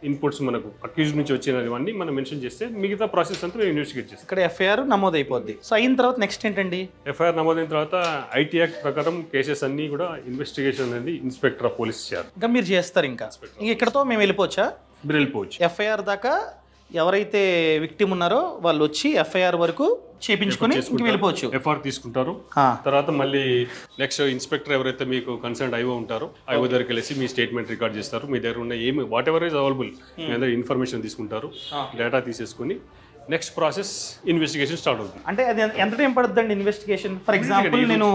Speaker 2: ఇన్పుట్స్ మనకు అక్యూజ్ నుంచి వచ్చినవన్నీ మనం మెన్షన్ చేస్తే మిగతా ప్రాసెస్ అంతా మేము ఇన్వెస్టిగేట్ చేస్తాం.
Speaker 1: ఇక్కడ ఎఫ్ఐఆర్ నమోదైపోద్ది. సో అయిన తర్వాత నెక్స్ట్ ఏంటండి?
Speaker 2: ఎఫ్ఐఆర్ నమోదైన తర్వాత IT యాక్ట్ ప్రకారం కేసెస్ అన్ని కూడా ఇన్వెస్టిగేషన్ అనేది ఇన్స్పెక్టర్ ఆఫ్ పోలీస్ చేయాలి.
Speaker 1: ఇంకా మీరు చేస్తారు. ఇంకా ఇక్కడతో మేము వెళ్ళిపోవచ్చా?
Speaker 2: మీరు వెళ్ళిపోవచ్చు.
Speaker 1: ఎఫ్ఐఆర్ దాకా ఎవరైతే విక్టిమ్ ఉన్నారో వాళ్ళు వచ్చి ఎఫ్ఐఆర్ వరకు చేపించుకొని వెళ్ళిపోవచ్చు.
Speaker 2: ఎఫ్ఐఆర్ తీసుకుంటారు. తర్వాత మళ్ళీ నెక్స్ట్ ఇన్స్పెక్టర్ ఎవరైతే మీకు కన్సర్న్ ఐఓ ఉంటారో ఐఓ దగ్గరికి వెళ్ళి మీ స్టేట్మెంట్ రికార్డ్ చేస్తారు. మీ దగ్గర ఉన్న ఏమి వాట్ ఎవర్ ఇస్ అవైలబుల్ మీ అందరూ ఇన్ఫర్మేషన్ తీసుకుంటారు, డేటా తీసేసుకొని నెక్స్ట్ ప్రాసెస్ ఇన్వెస్టిగేషన్ స్టార్ట్ అవుతుంది.
Speaker 1: అంటే అది ఎంత టైం పడుతుందండి ఇన్వెస్టిగేషన్? ఫర్ ఎగ్జాంపుల్ నేను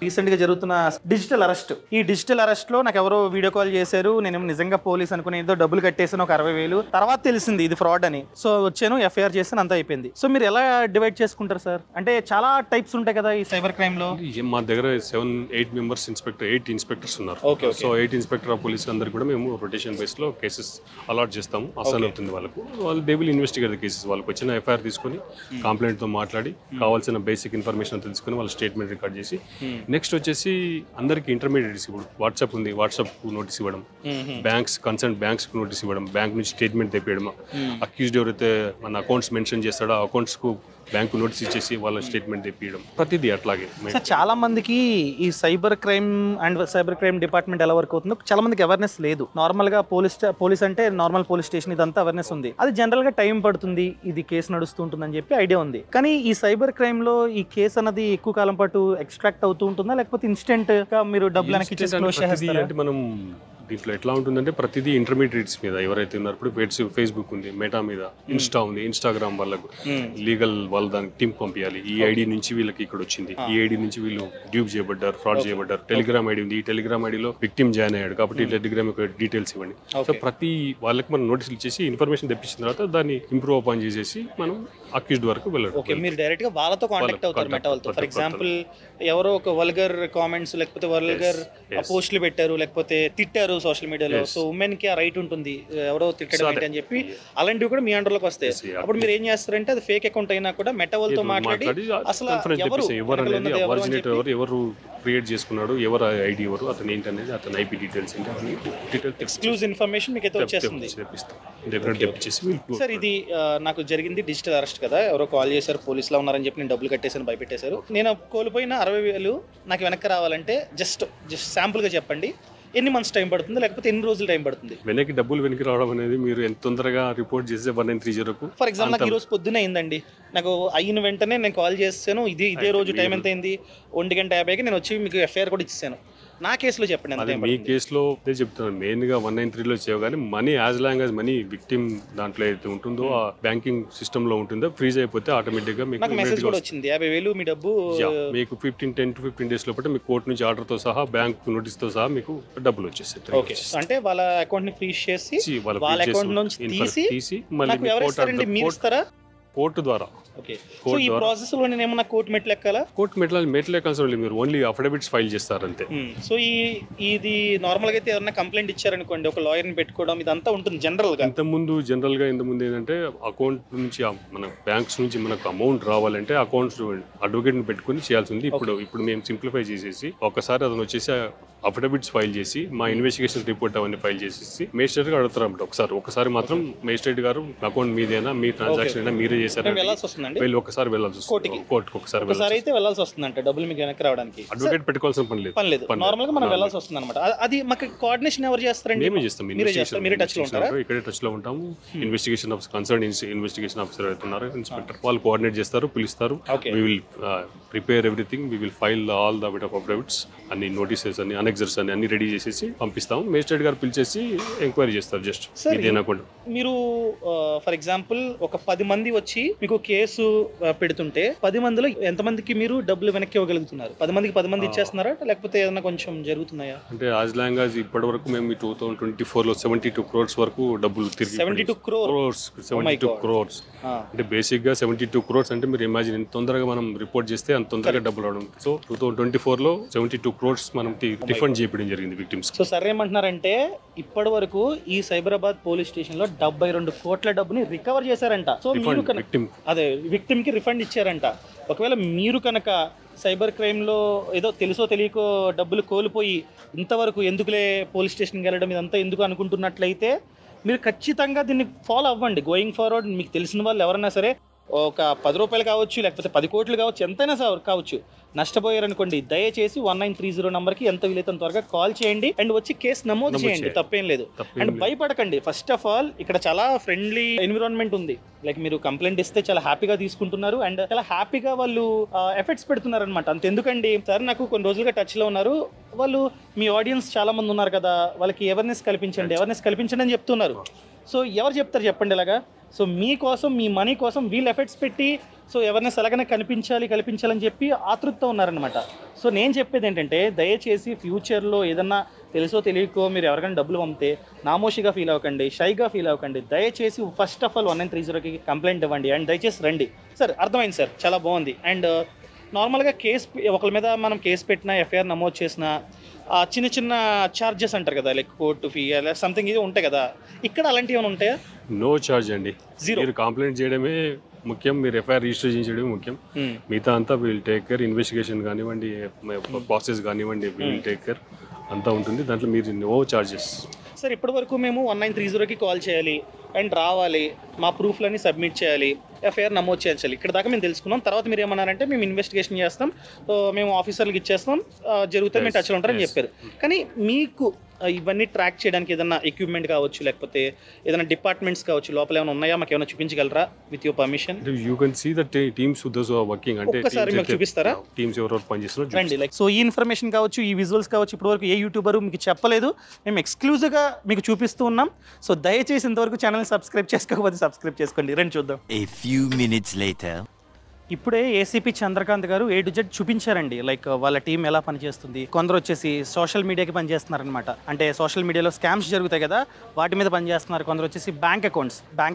Speaker 1: రీసెంట్ గా జరుగుతున్న డిజిటల్ అరెస్ట్, ఈ డిజిటల్ అరెస్ట్ లో నాకు ఎవరో వీడియో కాల్ చేశారు, నేను నిజంగా పోలీస్ అనుకుని ఏదో డబ్బులు కట్టేసాను ఒక 60,000, తర్వాత తెలిసింది ఇది ఫ్రాడ్ అని. సో వచ్చాను, ఎఫ్ఐఆర్ చేస్తాను, అంతా అయిపోయింది. సో మీరు ఎలా డివైడ్ చేసుకుంటారు సార్? అంటే చాలా టైప్స్ ఉంటాయి కదా ఈ సైబర్ క్రైమ్ లో.
Speaker 2: మా దగ్గర 7-8 మెంబర్స్8 ఇన్స్పెక్టర్స్ ఉన్నారు. సో 8 ఇన్స్పెక్టర్ ఆఫ్ పోలీస్ అందరు కూడా మేము రొటేషన్ బేస్ లో కేసెస్ అలాట్ చేస్తాము. అసలు అవుతుంది వాళ్ళకు, వాళ్ళు they will investigate the cases. వాళ్ళకి వచ్చిన ఎఫ్ఐఆర్ తీసుకొని కంప్లైంట్ తో మాట్లాడి కావాల్సిన బేసిక్ ఇన్ఫర్మేషన్ తెలుసుకొని వాళ్ళ స్టేట్మెంట్ రికార్డ్ చేసి నెక్స్ట్ వచ్చేసి అందరికి ఇంటర్మీడియట్స్ ఇప్పుడు వాట్సాప్ ఉంది, వాట్సాప్ నోటీస్ ఇవ్వడం, బ్యాంక్స్ కన్సర్న్ బ్యాంక్స్ నోటీస్ ఇవ్వడం, బ్యాంక్ నుంచి స్టేట్మెంట్ తెప్పియడం, అక్యూజ్డ్ ఎవరైతే మన అకౌంట్స్ మెన్షన్ చేస్తాడో ఆ అకౌంట్స్ కు బ్యాంకు నోటీస్ ఇచ్చేసి వాళ్ళ స్టేట్మెంట్ తెప్పియడం, ప్రతిదీ అట్లాగే.
Speaker 1: చాలా మందికి ఈ cyber crime and cyber crime department ఎలా వర్క్ అవుతుందో చాలా మందికి అవేర్నెస్ లేదు. నార్మల్ గా పోలీస్ అంటే నార్మల్ పోలీస్ స్టేషన్ ఇదంతా అవేర్నెస్ ఉంది, అది జనరల్ గా టైం పడుతుంది, ఇది కేసు నడుస్తుంటుందని చెప్పి ఐడియా ఉంది. కానీ ఈ సైబర్ క్రైమ్ లో ఈ కేసు అన్నది ఎక్కువ కాలం పాటు ఎక్స్ట్రాక్ట్ అవుతూ ఉంటుందా, లేకపోతే ఇన్స్టెంట్ గా మీరు డబ్బులు వెనక్కి
Speaker 2: అంటే మనం దీంట్లో ఎట్లా ఉంటుందంటే ప్రతిదీ ఇంటర్మీడియట్స్ మీద ఎవరైతే ఉన్నారు, ఇప్పుడు ఫేస్బుక్ ఉంది, మెటా మీద, ఇన్స్టా ఉంది, ఇన్స్టాగ్రామ్ వాళ్ళకు లీగల్ వాళ్ళు దానికి టీం పంపించాలి. ఈ ఐడి నుంచి వీళ్ళకి ఇక్కడ వచ్చింది, ఈ ఐడి నుంచి వీళ్ళు డ్యూప్ చేయబడ్డారు, ఫ్రాడ్ చేయబడ్డారు. టెలిగ్రామ్ ఐడి ఉంది, ఈ టెలిగ్రామ్ ఐడిలో విక్టిమ్ జాయిన్ అయ్యాడు కాబట్టి టెలిగ్రామ్ యొక్క డీటెయిల్స్ ఇవ్వండి. సో ప్రతి వాళ్ళకి మనం నోటీసులు ఇచ్చేసి ఇన్ఫర్మేషన్ తెప్పించిన తర్వాత దాన్ని ఇంప్రూవ్ అపాన్ చేసేసి మనం అక్యూజ్డ్ వరకు వెళ్ళడం.
Speaker 1: మీరు డైరెక్ట్ గా వాళ్ళతో కాంటాక్ట్ అవుతారు, మెటా వాళ్ళతో. ఫర్ ఎగ్జాంపుల్ ఎవరో ఒక వల్గర్ కామెంట్స్ లేకపోతే వల్గర్ పోస్టులు పెట్టారు, లేకపోతే తిట్టారు సోషల్ మీడియాలో, సో ఉమెన్ కి ఆ రైట్ ఉంటుంది ఎవరో తిట్టడం ఏంటి అని చెప్పి, అలాంటివి కూడా మీ అండర్లోకి వస్తాయి. అప్పుడు మీరు ఏం చేస్తారంటే అది ఫేక్ అకౌంట్ అయినా కూడా మెటా వాళ్ళతో మాట్లాడి అసలు
Speaker 2: ఎవరు క్రియేట్ చేసుకున్నాడు, ఎవరు ఐడి ఎవరు, అతను ఏంటనేది, అతని ఐపీ డీటెయిల్స్
Speaker 1: ఎక్స్క్లూజివ్ ఇన్ఫర్మేషన్ మీకు అయితే వచ్చేస్తుంది. సార్ ఇది నాకు జరిగింది డిజిటల్ అరెస్ట్ కదా, ఎవరో కాల్ చేశారు, పోలీసులో ఉన్నారని చెప్పి నేను డబ్బులు కట్టేసాను, భయపెట్టేశారు. నేను కోల్పోయిన 60,000 నాకు వెనక్కి రావాలంటే జస్ట్ శాంపుల్ గా చెప్పండి, ఎన్ని మంత్స్ టైం పడుతుంది, లేకపోతే ఎన్ని రోజులు టైం పడుతుంది?
Speaker 2: డబ్బులు వెనక్కి రావడం అనేది మీరు ఎంత తొందరగా రిపోర్ట్ చేస్తే 1930కు.
Speaker 1: ఫర్ ఎగ్జాంపుల్ నాకు ఈ రోజు పొద్దునే అయిందండి, నాకు అయిన వెంటనే నేను కాల్ చేస్తాను, ఇదే రోజు టైం ఎంత అయింది, 1:50కి నేను వచ్చి మీకు ఎఫ్ఐఆర్ కూడా ఇచ్చాను. నా కేసులో చెప్పండి
Speaker 2: అదే మీ కేసులో అదే చెప్తున్నాను, మెయిన్ గా 193లో చేయవు కానీ money as long as money victim దాంట్లో అయితే ఉంటుందో ఆ బ్యాంకింగ్ సిస్టమ్ లో ఉంటుందో ఫ్రీజ్ అయిపోతే ఆటోమేటిక్ గా మీకు
Speaker 1: మెసేజ్ కూడా వచ్చింది 50,000 మీ డబ్బు
Speaker 2: మీకు 10 to 15 డేస్ లోపల మీకు కోర్టు నుంచి ఆర్డర్ తో సహా బ్యాంక్ నోటీస్ తో సహా మీకు డబ్బులు వచ్చేస్తాయి.
Speaker 1: ఓకే, అంటే వాళ్ళ అకౌంట్ ని ఫ్రీజ్ చేసి వాళ్ళ అకౌంట్ నుంచి తీసి
Speaker 2: మళ్ళీ
Speaker 1: మీరు ఇస్తారా
Speaker 2: కోర్టు ద్వారా.
Speaker 1: ఓకే, సో ఈ ప్రాసెస్ లో నేను ఏమన్నా కోర్టు మెట్లు ఎక్కాలా?
Speaker 2: కోర్టు మెట్లు ఎక్కాల్సిన వాళ్ళు మీరు ఓన్లీ అఫిడవిట్స్ ఫైల్ చేస్తారు అంతే.
Speaker 1: సో ఇది నార్మల్ గా అయితే ఎవరైనా కంప్లైంట్ ఇచ్చారనుకోండి, ఒక లాయర్ ని పెట్టుకోవడం ఇదంతా ఉంటుంది జనరల్ గా. జనరల్ గా ఇంతకుముందు ఏంటంటే అకౌంట్ నుంచి మన బ్యాంక్స్ నుంచి మనకు అమౌంట్ రావాలంటే అకౌంట్స్ అడ్వకేట్ ని పెట్టుకుని చేయాల్సి ఉంది. ఇప్పుడు మేము సింప్లిఫై చేసేసి ఒకసారి అతను వచ్చేసి అఫిడవిట్స్ ఫైల్ చేసి మా ఇన్వెస్టిగేషన్ రిపోర్ట్ అవన్నీ ఫైల్ చేసేసి మేజిస్ట్రేట్ గా అడుగుతారు అన్నమాట. ఒకసారి మాత్రం మేజిస్ట్రేట్ గారు అకౌంట్ మీదేనా, మీ ట్రాన్సాక్షన్ అయినా మీరే చేశారు వెళ్ళి ఒకసారి వెళ్ళాల్సి వస్తుంది కోర్టుకి. ఒకసారి అయితే వెళ్ళాల్సి వస్తుందంటే డబ్బులు మీకు వెనక్కి రావడానికి
Speaker 2: అడ్వకేట్ పెట్టుకోవాల్సిన పని లేదు.
Speaker 1: నార్మల్ గా మనం వెళ్ళాల్సి వస్తుంది అనమాట. అది మాకు కోఆర్డినేషన్ ఎవరు చేస్తారండి?
Speaker 2: మేమే చేస్తాం. మీరే టచ్ లో ఉంటారు, ఇక్కడే టచ్ లో ఉంటాము. Investigation of concern investigation officer అవుతున్నారు, ఇన్స్పెక్టర్, వాళ్ళు కోఆర్డినేట్ చేస్తారు, పిలుస్తారు. We will prepare everything, we will file all the bit of affidavits, అన్ని నోటీసెస్ అన్ని అనెక్సర్స్ అన్ని రెడీ చేసేసి పంపిస్తాం. మేజిస్ట్రేట్ గారు పిలిచేసి ఎంక్వైరీ చేస్తారు. జస్ట్ ఇదేనకుండా
Speaker 1: మీరు ఫర్ ఎగ్జాంపుల్ ఒక 10 మంది వచ్చి మీకు కేసు పెడుతుంటే 10 మందిలో ఎంతమందికి మీరు డబ్బులు వెనక్కి ఇవ్వగలుగుతున్నారు? 10 మందికి 10 మంది ఇచ్చేస్తున్నారా లేకపోతే ఏదైనా కొంచెం జరుగుతున్నాయా?
Speaker 2: అంటే యాజ్ లాంగ్ యాజ్ ఇప్పటి వరకు మేము 2024లో 72 crores వరకు డబ్బులు తిరిగి
Speaker 1: 72 crores
Speaker 2: అంటే బేసిక్ గా 72 crores అంటే మీరు ఇమాజిన్ ఎంత తొందరగా మనం రిపోర్ట్ చేస్తే అంత తొందరగా డబ్బులు రావడం. సో 2024లో 72 crores మనం రిఫండ్ చేయడం జరిగింది విక్టిమ్స్.
Speaker 1: సో సార్ ఏమంటున్నారంటే ఇప్పటి వరకు ఈ సైబరాబాద్ పోలీస్ స్టేషన్ లో 72 కోట్ల డబ్బుని రికవర్ చేశారంట. సో మీరు అదే విక్టిమ్ కి రిఫండ్ ఇచ్చారంట. ఒకవేళ మీరు కనుక సైబర్ క్రైమ్లో ఏదో తెలుసో తెలియకో డబ్బులు కోల్పోయి ఇంతవరకు ఎందుకులే పోలీస్ స్టేషన్కి వెళ్ళడం ఇదంతా ఎందుకు అనుకుంటున్నట్లయితే మీరు ఖచ్చితంగా దీన్ని ఫాలో అవ్వండి. గోయింగ్ ఫార్వర్డ్ మీకు తెలిసిన వాళ్ళు ఎవరైనా సరే ఒక 10 రూపాయలు కావచ్చు, లేకపోతే 10 కోట్లు కావచ్చు, ఎంతైనా కావచ్చు, నష్టపోయారనుకోండి, దయచేసి 1930 నంబర్కి ఎంత వీలైతే త్వరగా కాల్ చేయండి అండ్ వచ్చి కేసు నమోదు చేయండి. తప్పేం లేదు. అండ్ భయపడకండి. ఫస్ట్ ఆఫ్ ఆల్ ఇక్కడ చాలా ఫ్రెండ్లీ ఎన్విరాన్మెంట్ ఉంది. లైక్ మీరు కంప్లైంట్ ఇస్తే చాలా హ్యాపీగా తీసుకుంటున్నారు అండ్ చాలా హ్యాపీగా వాళ్ళు ఎఫర్ట్స్ పెడుతున్నారు అనమాట. అంతెందుకండి సార్, నాకు కొన్ని రోజులుగా టచ్ లో ఉన్నారు వాళ్ళు, మీ ఆడియన్స్ చాలా మంది ఉన్నారు కదా, వాళ్ళకి అవేర్నెస్ కల్పించండి అని చెప్తున్నారు. సో ఎవరు చెప్తారు చెప్పండి ఇలాగా? సో మీకోసం, మీ మనీ కోసం వీళ్ళు ఎఫర్ట్స్ పెట్టి సో అవేర్నెస్ ఎలాగైనా కల్పించాలని చెప్పి ఆతృతతో ఉన్నారనమాట. సో నేను చెప్పేది ఏంటంటే దయచేసి ఫ్యూచర్లో ఏదన్నా తెలుసో తెలియకో మీరు ఎవరికైనా డబ్బులు పంపితే నామోషిగా ఫీల్ అవ్వకండి, షైగా ఫీల్ అవ్వకండి. దయచేసి ఫస్ట్ ఆఫ్ ఆల్ 1930కి కంప్లైంట్ ఇవ్వండి అండ్ దయచేసి రండి. సార్ అర్థమైంది సార్, చాలా బాగుంది. అండ్ నార్మల్గా కేసు ఒకరి మీద మనం కేసు పెట్టినా, ఎఫ్ఐఆర్ నమోదు చేసిన చిన్న చిన్న ఛార్జెస్ అంటారు కదా, లైక్ కోర్టు ఫీ అలా సంథింగ్ ఇది ఉంటాయి కదా, ఇక్కడ అలాంటివి ఏమైనా ఉంటాయా?
Speaker 2: నో ఛార్జ్ అండి. మీరు కంప్లైంట్ చేయడమే ముఖ్యం, మీరు ఎఫ్ఐఆర్ రిజిస్టర్ చేయడమే ముఖ్యం. మిగతా అంతా విల్ టేక్ కేర్. ఇన్వెస్టిగేషన్ కానివ్వండి, ప్రాసెస్ కానివ్వండి, విల్ టేక్ కేర్ అంతా ఉంటుంది. దాంట్లో మీరు నో ఛార్జెస్.
Speaker 1: సార్ ఇప్పటి వరకు మేము 1930కి కాల్ చేయాలి అండ్ రావాలి, మా ప్రూఫ్లన్నీ సబ్మిట్ చేయాలి, ఎఫ్ఐఆర్ నమోదు చేయాలి, ఇక్కడ దాకా మేము తెలుసుకున్నాం. తర్వాత మీరు ఏమన్నారంటే మేము ఇన్వెస్టిగేషన్ చేస్తాం, మేము ఆఫీసర్లకు ఇచ్చేస్తాం, జరుగుతుంది, మేము టచ్లో ఉంటారని చెప్పారు. కానీ మీకు ఇవన్నీ ట్రాక్ చేయడానికి ఏదైనా ఎక్విప్మెంట్ కావచ్చు, లేకపోతే ఏదైనా డిపార్ట్మెంట్స్ కావచ్చు, లోపల ఏమైనా ఉన్నాయా, మాకు ఏమైనా చూపించగలరా with your permission?
Speaker 2: You can see the teams those are working. అంటే
Speaker 1: ఒకసారి మీకు చూపిస్తారా
Speaker 2: టీమ్స్ ఎవరెవరు పనిచేస్తున్నారు
Speaker 1: రండి. లైక్ సో ఈ ఇన్ఫర్మేషన్ కావచ్చు, ఈ విజువల్స్ కావచ్చు, ఇప్పటివరకు ఏ యూట్యూబర్ మీకు చెప్పలేదు, మేము ఎక్స్క్లూజివ్గా మీకు చూపిస్తూ ఉన్నాం. సో దయచేసి ఇంతవరకు ఛానల్ సబ్స్క్రైబ్ చేసుకోకపోతే సబ్స్క్రైబ్ చేసుకోండి. రండి చూద్దాం.
Speaker 5: A few minutes later.
Speaker 1: ఇప్పుడే ఏసీపీ చంద్రకాంత్ గారు A to Z చూపించారండి. లైక్ వాళ్ళ టీం ఎలా పనిచేస్తుంది. కొందరు వచ్చేసి సోషల్ మీడియాకి పనిచేస్తున్నారనమాట. అంటే సోషల్ మీడియాలో స్కామ్స్ జరుగుతాయి కదా, వాటి మీద పనిచేస్తున్నారు. కొందరు వచ్చేసి బ్యాంక్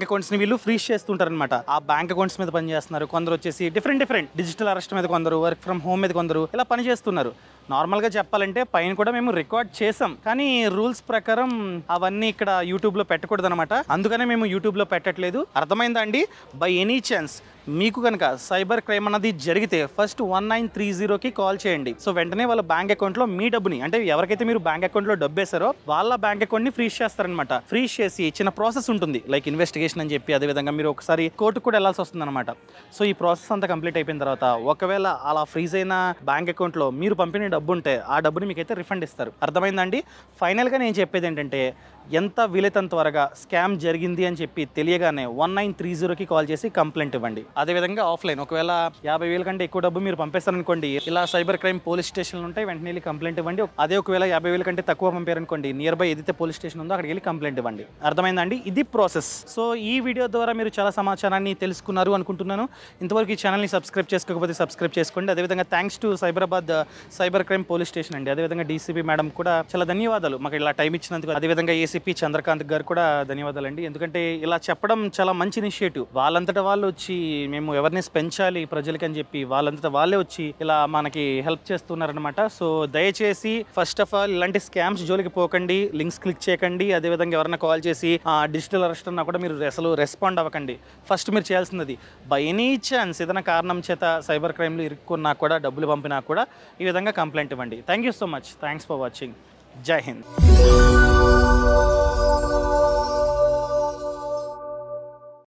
Speaker 1: అకౌంట్స్ని వీళ్ళు ఫ్రీజ్ చేస్తుంటారనమాట. ఆ బ్యాంక్ అకౌంట్స్ మీద పనిచేస్తున్నారు. కొందరు వచ్చేసి డిఫరెంట్ డిజిటల్ అరెస్ట్ మీద, కొందరు వర్క్ ఫ్రమ్ హోమ్ మీద, కొందరు ఇలా పనిచేస్తున్నారు. నార్మల్గా చెప్పాలంటే పైన కూడా మేము రికార్డ్ చేసాం, కానీ రూల్స్ ప్రకారం అవన్నీ ఇక్కడ యూట్యూబ్లో పెట్టకూడదు అనమాట. అందుకనే మేము యూట్యూబ్లో పెట్టట్లేదు. అర్థమైందా అండి? బై ఎనీ ఛాన్స్ మీకు కనుక సైబర్ క్రైమ్ అన్నది జరిగితే ఫస్ట్ 1930కి కాల్ చేయండి. సో వెంటనే వాళ్ళ బ్యాంక్ అకౌంట్లో మీ డబ్బుని, అంటే ఎవరికైతే మీరు బ్యాంక్ అకౌంట్లో డబ్బు వేసారో వాళ్ళ బ్యాంక్ అకౌంట్ని ఫ్రీజ్ చేస్తారనమాట. ఫ్రీజ్ చేసి చిన్న ప్రాసెస్ ఉంటుంది, లైక్ ఇన్వెస్టిగేషన్ అని చెప్పి, అదేవిధంగా మీరు ఒకసారి కోర్టుకు కూడా వెళ్ళాల్సి వస్తుంది అనమాట. సో ఈ ప్రాసెస్ అంతా కంప్లీట్ అయిపోయిన తర్వాత ఒకవేళ అలా ఫ్రీజ్ అయిన బ్యాంక్ అకౌంట్లో మీరు పంపిన డబ్బు ఉంటే ఆ డబ్బుని మీకైతే రిఫండ్ ఇస్తారు. అర్థమైందండి? ఫైనల్గా నేను చెప్పేది ఏంటంటే ఎంత వీలైనంత త్వరగా స్కామ్ జరిగింది అని చెప్పి తెలియగానే 1930కి కాల్ చేసి కంప్లైంట్ ఇవ్వండి. అదేవిధంగా ఆఫ్లైన్ ఒకవేళ 50,000 కంటే ఎక్కువ డబ్బు మీరు పంపేస్తారనుకోండి, ఇలా సైబర్ క్రైమ్ పోలీస్ స్టేషన్లు ఉంటాయి, వెంటనే వెళ్ళి కంప్లైంట్ ఇవ్వండి. అదే ఒకవేళ 50,000 కంటే తక్కువ పంపారనుకోండి, నియర్ బై ఏదైతే పోలీస్ స్టేషన్ ఉందో అక్కడికి వెళ్ళి కంప్లైంట్ ఇవ్వండి. అర్థమైందండి? ఇది ప్రాసెస్. సో ఈ వీడియో ద్వారా మీరు చాలా సమాచారాన్ని తెలుసుకున్నారు అనుకుంటున్నాను. ఇంతవరకు ఈ ఛానల్ని సబ్స్క్రైబ్ చేసుకోకపోతే సబ్స్క్రైబ్ చేసుకోండి. అదేవిధంగా thanks to Cyberabad cyber crime police station అండి. అదేవిధంగా డీసీపీ మేడం కూడా చాలా ధన్యవాదాలు మాకు ఇలా టైం ఇచ్చినందుకు. అదేవిధంగా ఏసీపీ చంద్రకాంత్ గారు కూడా ధన్యవాదాలండి. ఎందుకంటే ఇలా చెప్పడం చాలా మంచి ఇనిషియేటివ్. వాళ్ళంతటా వాళ్ళు వచ్చి మేము అవేర్నెస్ పెంచాలి ప్రజలకి అని చెప్పి వాళ్ళంతటా వాళ్ళే వచ్చి ఇలా మనకి హెల్ప్ చేస్తున్నారనమాట. సో దయచేసి ఫస్ట్ ఆఫ్ ఆల్ ఇలాంటి స్కామ్స్ జోలికి పోకండి, లింక్స్ క్లిక్ చేయకండి. అదేవిధంగా ఎవరైనా కాల్ చేసి డిజిటల్ అరెస్ట్ అన్నా కూడా మీరు అసలు రెస్పాండ్ అవ్వకండి. ఫస్ట్ మీరు చేయాల్సింది బై ఎనీ ఛాన్స్ ఏదైనా కారణం చేత సైబర్ క్రైమ్లో ఇరుక్కున్నా కూడా డబ్బులు పంపినా కూడా ఈ విధంగా కంప్లైంట్ ఇవ్వండి. Thank you so much. Thanks for watching. జై హింద్.